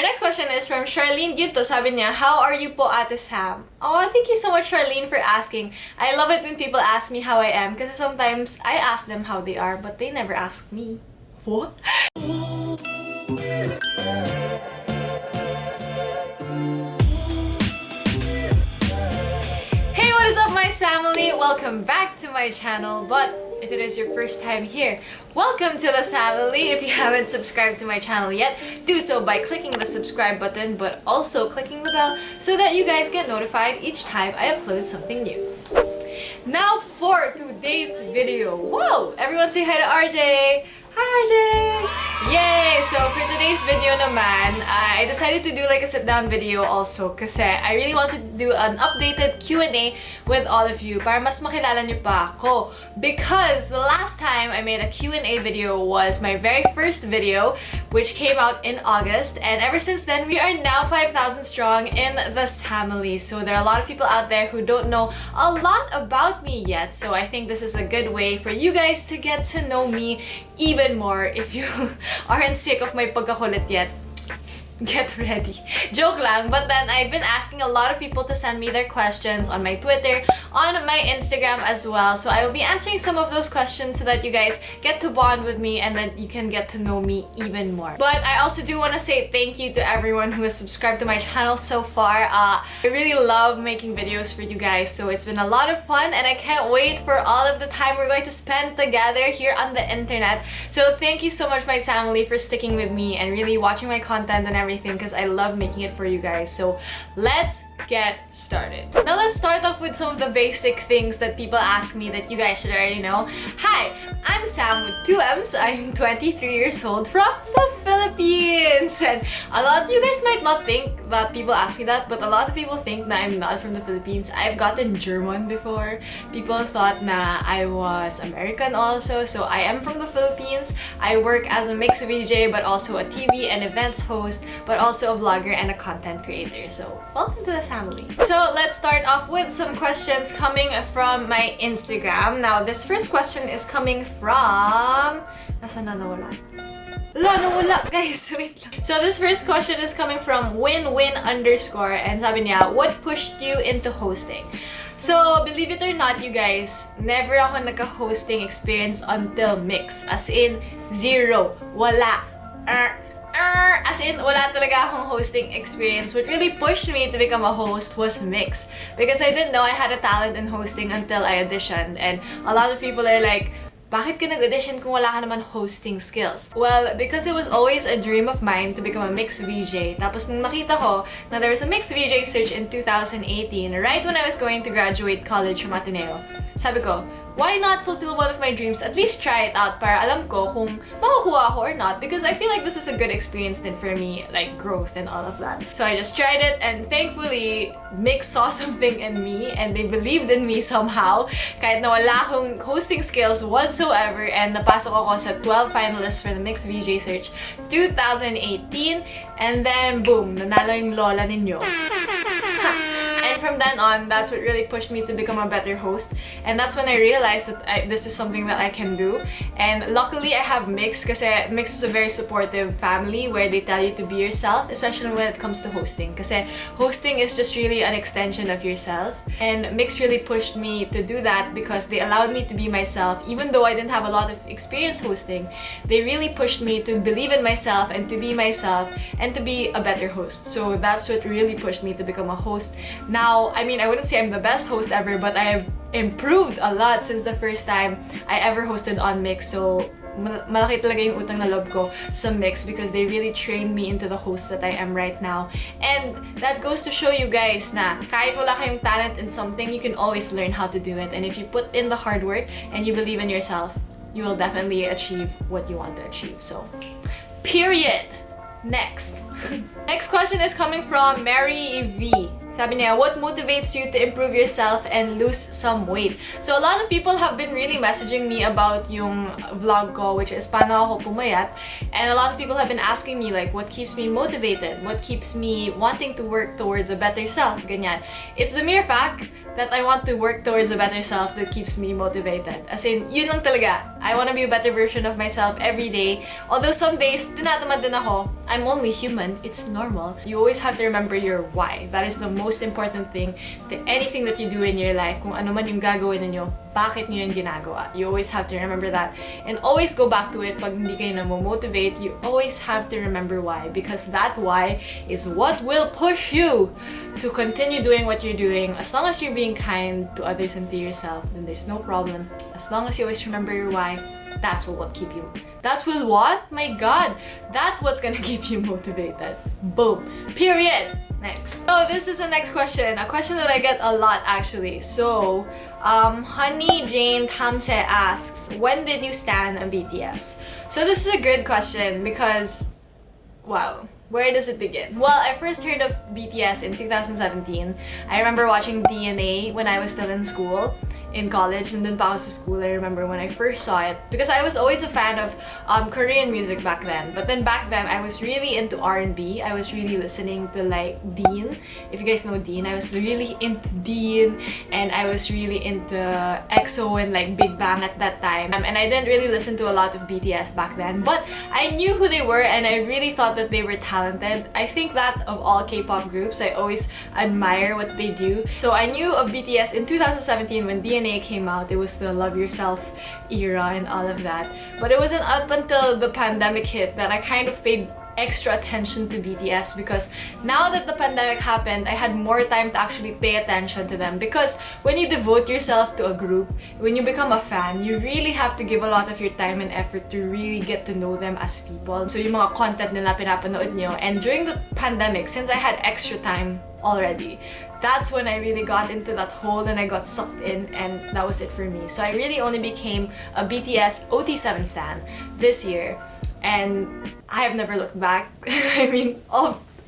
next question is from Charlene Ginto. Sabi niya, how are you po, Ate Sam? Oh, thank you so much, Charlene, for asking. I love it when people ask me how I am because sometimes I ask them how they are, but they never ask me. What? Hey, what is up, my SAMMILY? Welcome back to my channel, but if it is your first time here, welcome to the SAMMILY. If you haven't subscribed to my channel yet, do so by clicking the subscribe button, but also clicking the bell so that you guys get notified each time I upload something new. Now for today's video. Whoa! Everyone say hi to RJ! Hi, RJ! Yay! So for today's video naman, I decided to do like a sit-down video also kasi I really wanted to do an updated Q&A with all of you para mas makilala niyo pa ako. Because the last time I made a Q&A video was my very first video, which came out in August, and ever since then we are now 5,000 strong in the SAMMILY. So there are a lot of people out there who don't know a lot about me yet, so I think this is a good way for you guys to get to know me even more. If you aren't sick of my pagkakulit yet, get ready. Joke lang. But then I've been asking a lot of people to send me their questions on my Twitter, on my Instagram as well. So I will be answering some of those questions so that you guys get to bond with me and then you can get to know me even more. But I also do want to say thank you to everyone who has subscribed to my channel so far. I really love making videos for you guys. So it's been a lot of fun and I can't wait for all of the time we're going to spend together here on the internet. So thank you so much, my SAMMILY, for sticking with me and really watching my content and everything, because I love making it for you guys. So let's get started. Now let's start off with some of the basic things that people ask me that you guys should already know. Hi, I'm Sam with 2 M's. I'm 23 years old from the Philippines. And a lot of you guys might not think that people ask me that, but a lot of people think that I'm not from the Philippines. I've gotten German before. People thought na I was American also. So I am from the Philippines. I work as a MYX VJ, but also a TV and events host, but also a vlogger and a content creator. So welcome to the SAMMILY. So let's start off with some questions coming from my Instagram. Now this first question is coming from... Nasaan na nawala? Nawala, guys. Wait lang. So this first question is coming from winwin_, and sabi niya, what pushed you into hosting? So, believe it or not, you guys, never ako nagka-hosting experience until MYX. As in, zero. Wala. As in, wala talaga akong hosting experience. What really pushed me to become a host was MYX. Because I didn't know I had a talent in hosting until I auditioned. And a lot of people are like, bakit ka nag-audition kung wala ka naman hosting skills? Well, because it was always a dream of mine to become a MYX VJ. Tapos nung nakita ko na there was a MYX VJ search in 2018, right when I was going to graduate college from Ateneo, sabi ko, why not fulfill one of my dreams? At least try it out para alam ko kung makukuha ako or not, because I feel like this is a good experience din for me, like growth and all of that. So I just tried it, and thankfully, MYX saw something in me and they believed in me somehow. Kahit na wala akong hosting skills whatsoever, and napasok ako sa 12 finalists for the MYX VJ Search 2018, and then boom, nanalo yung lola ninyo. And from then on, that's what really pushed me to become a better host. And that's when I realized that this is something that I can do. And luckily, I have MYX, because MYX is a very supportive family where they tell you to be yourself, especially when it comes to hosting. Because hosting is just really an extension of yourself. And MYX really pushed me to do that because they allowed me to be myself. Even though I didn't have a lot of experience hosting, they really pushed me to believe in myself and to be myself and to be a better host. So that's what really pushed me to become a host. Now, I mean, I wouldn't say I'm the best host ever, but I have improved a lot since the first time I ever hosted on MYX. So, malaki talaga yung utang na loob ko sa MYX because they really trained me into the host that I am right now. And that goes to show you guys na kahit wala kayong talent in something, you can always learn how to do it. And if you put in the hard work and you believe in yourself, you will definitely achieve what you want to achieve. So, period. Next. Next question is coming from Mary V. Sabi niya, what motivates you to improve yourself and lose some weight? So a lot of people have been really messaging me about yung vlog ko, which is paano ako pumayat. And a lot of people have been asking me like, what keeps me motivated? What keeps me wanting to work towards a better self? Ganyan. It's the mere fact that I want to work towards a better self that keeps me motivated. As in, yun lang talaga. I want to be a better version of myself every day. Although some days, tinatamad din ako. I'm only human. It's normal. You always have to remember your why. That is the most important thing to anything that you do in your life. Kung ano man yung gagawin ninyo, bakit nyo yung ginagawa. You always have to remember that. And always go back to it pag hindi kayo na-motivate. You always have to remember why. Because that why is what will push you to continue doing what you're doing. As long as you're being kind to others and to yourself, then there's no problem. As long as you always remember your why, that's what will keep you. That's will what? My God! That's what's gonna keep you motivated. Boom. Period. Next. So this is the next question. A question that I get a lot actually. So, Honey Jane Tamse asks, when did you stan a BTS? So this is a good question because, wow. Where does it begin? Well, I first heard of BTS in 2017. I remember watching DNA when I was still in school, in college, and then pa ako sa school. I remember when I first saw it because I was always a fan of Korean music back then. But then back then, I was really into R&B. I was really listening to like Dean. If you guys know Dean, I was really into Dean, and I was really into EXO and like Big Bang at that time. And I didn't really listen to a lot of BTS back then, but I knew who they were, and I really thought that they were talented. I think that of all K-pop groups, I always admire what they do. So I knew of BTS in 2017 when DNA came out. It was the Love Yourself era and all of that. But it wasn't up until the pandemic hit that I kind of paid extra attention to BTS, because now that the pandemic happened, I had more time to actually pay attention to them. Because when you devote yourself to a group, when you become a fan, you really have to give a lot of your time and effort to really get to know them as people. So yung mga content nila pinapanood nyo. And during the pandemic, since I had extra time already, that's when I really got into that hole and I got sucked in, and that was it for me. So I really only became a BTS OT7 stan this year, and I have never looked back. I mean,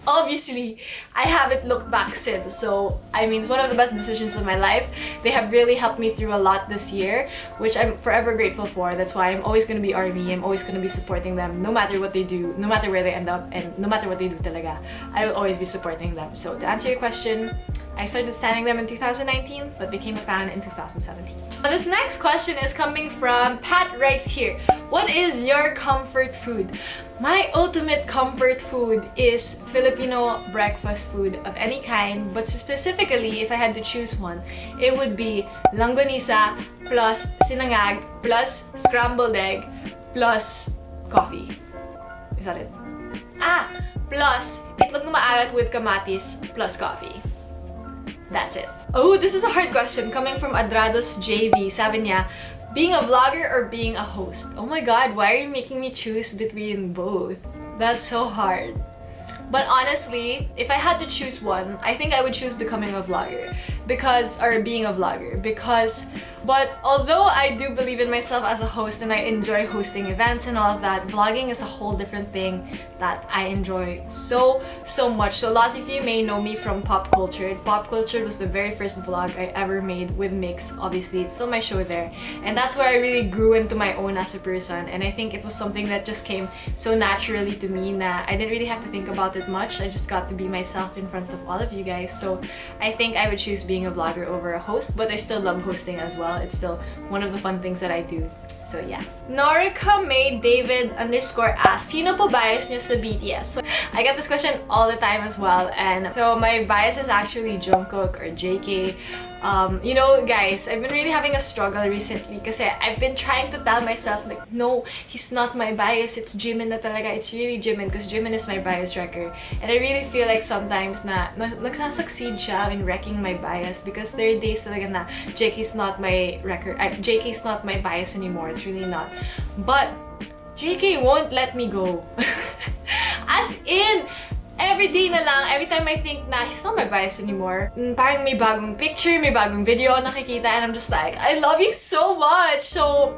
obviously, I haven't looked back since. So, I mean, it's one of the best decisions of my life. They have really helped me through a lot this year, which I'm forever grateful for. That's why I'm always gonna be ARMY. I'm always gonna be supporting them no matter what they do, no matter where they end up, and no matter what they do talaga. I will always be supporting them. So, to answer your question, I started standing them in 2019, but became a fan in 2017. Now, this next question is coming from Pat writes here, what is your comfort food? My ultimate comfort food is Filipino breakfast food of any kind, but specifically, if I had to choose one, it would be langgonisa plus sinangag plus scrambled egg plus coffee. Is that it? Plus itlog na maalat with kamatis plus coffee. That's it. Oh, this is a hard question coming from Adrados JV. Sabi niya, being a vlogger or being a host? Oh my God, why are you making me choose between both? That's so hard. But honestly, if I had to choose one, I think I would choose becoming a vlogger. Or being a vlogger. But although I do believe in myself as a host and I enjoy hosting events and all of that, vlogging is a whole different thing that I enjoy so much. So a lot of you may know me from Pop Cultured. Pop Cultured was the very first vlog I ever made with MYX. Obviously, it's still my show there. And that's where I really grew into my own as a person. And I think it was something that just came so naturally to me that I didn't really have to think about it much. I just got to be myself in front of all of you guys. So I think I would choose being a vlogger over a host, but I still love hosting as well. It's still one of the fun things that I do. So yeah. Norika May David _ asks, sino po bias nyo sa BTS? So I get this question all the time as well, and so my bias is actually Jungkook or JK. You know, guys, I've been really having a struggle recently kasi I've been trying to tell myself like, no, he's not my bias, it's Jimin na talaga, it's really Jimin, because Jimin is my bias wrecker. And I really feel like sometimes na nagsasucceed siya in wrecking my bias, because there are days talaga na JK's not my JK's not my bias anymore, it's really not. But JK won't let me go. As in, every day na lang, every time I think na he's not my bias anymore, parang may bagong picture, may bagong video nakikita, and I'm just like, I love you so much! So,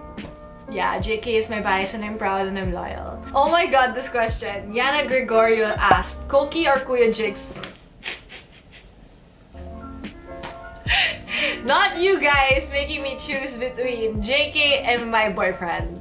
yeah, JK is my bias and I'm proud and I'm loyal. Oh my God, this question. Yana Gregorio asked, Koki or Kuya Jigs? Not you guys making me choose between JK and my boyfriend.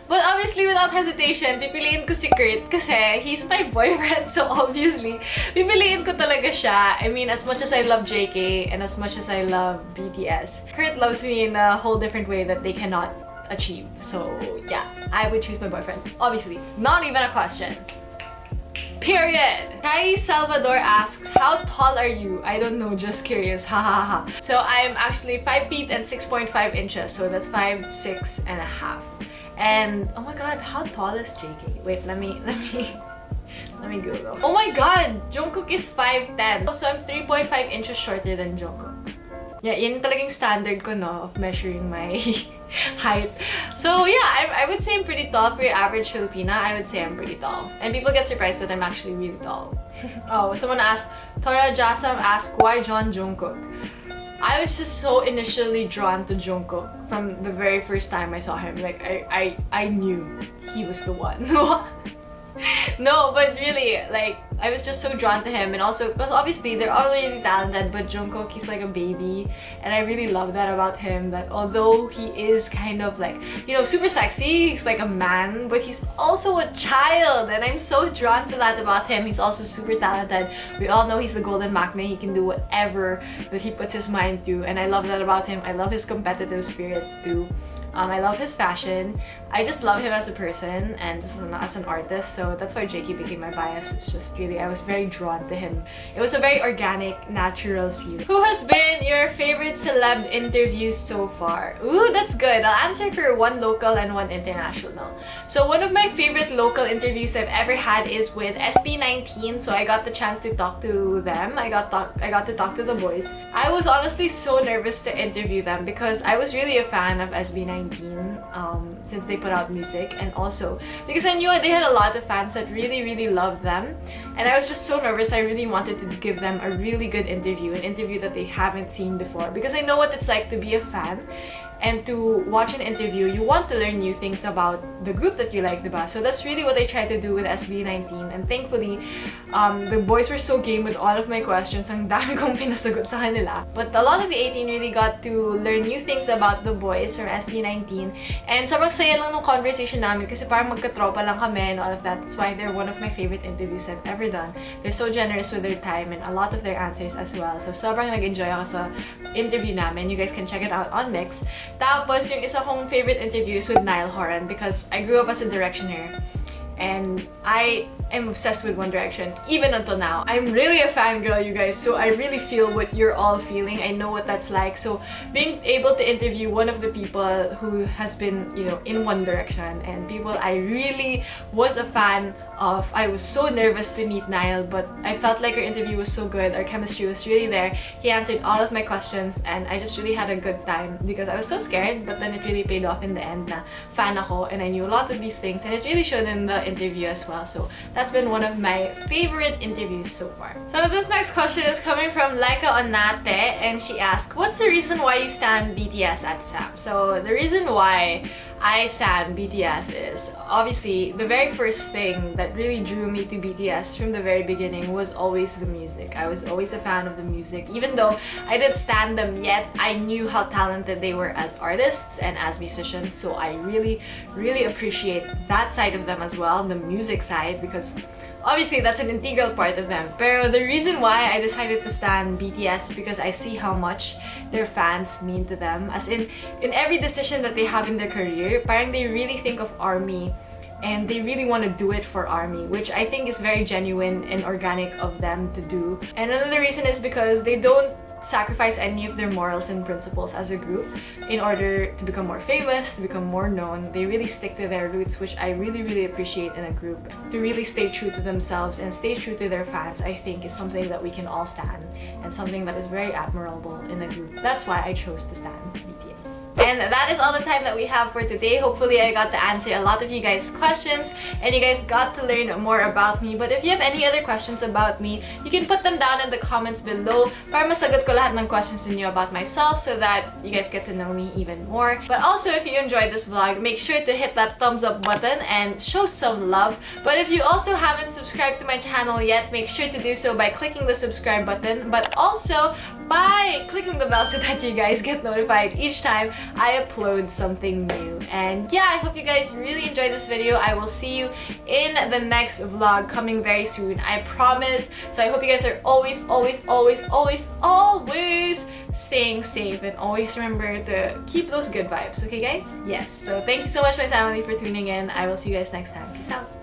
But obviously, without hesitation, pipiliin ko si Kurt kasi he's my boyfriend. So obviously, pipiliin ko talaga siya. I mean, as much as I love JK and as much as I love BTS, Kurt loves me in a whole different way that they cannot achieve. So yeah, I would choose my boyfriend. Obviously, not even a question. Period. Kai Salvador asks, how tall are you? I don't know, just curious. Ha ha ha. So I'm actually 5 feet and 6.5 inches. So that's 5'6" and a half. And oh my god, how tall is JK? Wait, let me Google. Oh my god, Jungkook is 5'10". So I'm 3.5 inches shorter than Jungkook. Yeah, yun talagang standard ko, no, of measuring my height. So yeah, I would say I'm pretty tall for your average Filipina. I would say I'm pretty tall. And people get surprised that I'm actually really tall. Oh, someone asked, Tora Jasam asked, why John Jungkook? I was just so initially drawn to Jungkook from the very first time I saw him. Like, I knew he was the one. No, but really, like, I was just so drawn to him, and also because obviously they're all really talented, but Jungkook, he's like a baby, and I really love that about him, that although he is kind of like, you know, super sexy, he's like a man, but he's also a child, and I'm so drawn to that about him. He's also super talented. We all know he's the golden maknae. He can do whatever that he puts his mind to, and I love that about him. I love his competitive spirit too. I love his fashion. I just love him as a person and just as an artist, so that's why JK became my bias. It's just really, I was very drawn to him. It was a very organic, natural feel. Who has been your favorite celeb interview so far? Ooh, that's good. I'll answer for one local and one international. So one of my favorite local interviews I've ever had is with SB19, so I got the chance to talk to them. I got to talk to the boys. I was honestly so nervous to interview them because I was really a fan of SB19 since they put out music, and also because I knew they had a lot of fans that really loved them, and I was just so nervous. I really wanted to give them a really good interview, an interview that they haven't seen before, because I know what it's like to be a fan and to watch an interview. You want to learn new things about the group that you like, diba? So that's really what I tried to do with SB19, and thankfully the boys were so game with all of my questions. Ang dami kong pinasagot sa kanila. But a lot of the 18 really got to learn new things about the boys from SB19, and sobrang saya lang ng conversation namin kasi parang magkatropa lang kami and all of that. That's why they're one of my favorite interviews I've ever done. They're so generous with their time and a lot of their answers as well. So sobrang nag-enjoy ako sa interview namin. You guys can check it out on MYX. Tapos, yung isa kong favorite interviews with NIALL HORAN, because I grew up as a Directioner and I am obsessed with One Direction, even until now. I'm really a fangirl, you guys, so I really feel what you're all feeling. I know what that's like. So being able to interview one of the people who has been, you know, in One Direction and people I really was a fan of. I was so nervous to meet Niall, but I felt like our interview was so good. Our chemistry was really there. He answered all of my questions and I just really had a good time because I was so scared, but then it really paid off in the end na fan ako and I knew a lot of these things, and it really showed in the interview as well. So that's been one of my favorite interviews so far. So this next question is coming from Laika Onate, and she asked, what's the reason why you stan BTS at Samm? So the reason why I stan BTS is obviously the very first thing that really drew me to BTS from the very beginning was always the music. I was always a fan of the music. Even though I didn't stan them yet, I knew how talented they were as artists and as musicians. So I really appreciate that side of them as well, the music side, because obviously that's an integral part of them. Pero the reason why I decided to stan BTS is because I see how much their fans mean to them. As in every decision that they have in their career, parang they really think of ARMY and they really want to do it for ARMY, which I think is very genuine and organic of them to do. And another reason is because they don't sacrifice any of their morals and principles as a group in order to become more famous, to become more known. They really stick to their roots, which I really appreciate in a group. To really stay true to themselves and stay true to their fans, I think is something that we can all stan and something that is very admirable in a group. That's why I chose to stan BTS. questions. And that is all the time that we have for today. Hopefully I got to answer a lot of you guys' questions and you guys got to learn more about me. But if you have any other questions about me, you can put them down in the comments below para masagot ko lahat ng questions ninyo about myself so that you guys get to know me even more. But also, if you enjoyed this vlog, make sure to hit that thumbs up button and show some love. But if you also haven't subscribed to my channel yet, make sure to do so by clicking the subscribe button, but also by clicking the bell so that you guys get notified each time I upload something new. And yeah, I hope you guys really enjoyed this video. I will see you in the next vlog coming very soon, I promise. So I hope you guys are always staying safe and always remember to keep those good vibes, okay guys? Yes, so thank you so much my family for tuning in. I will see you guys next time. Peace out.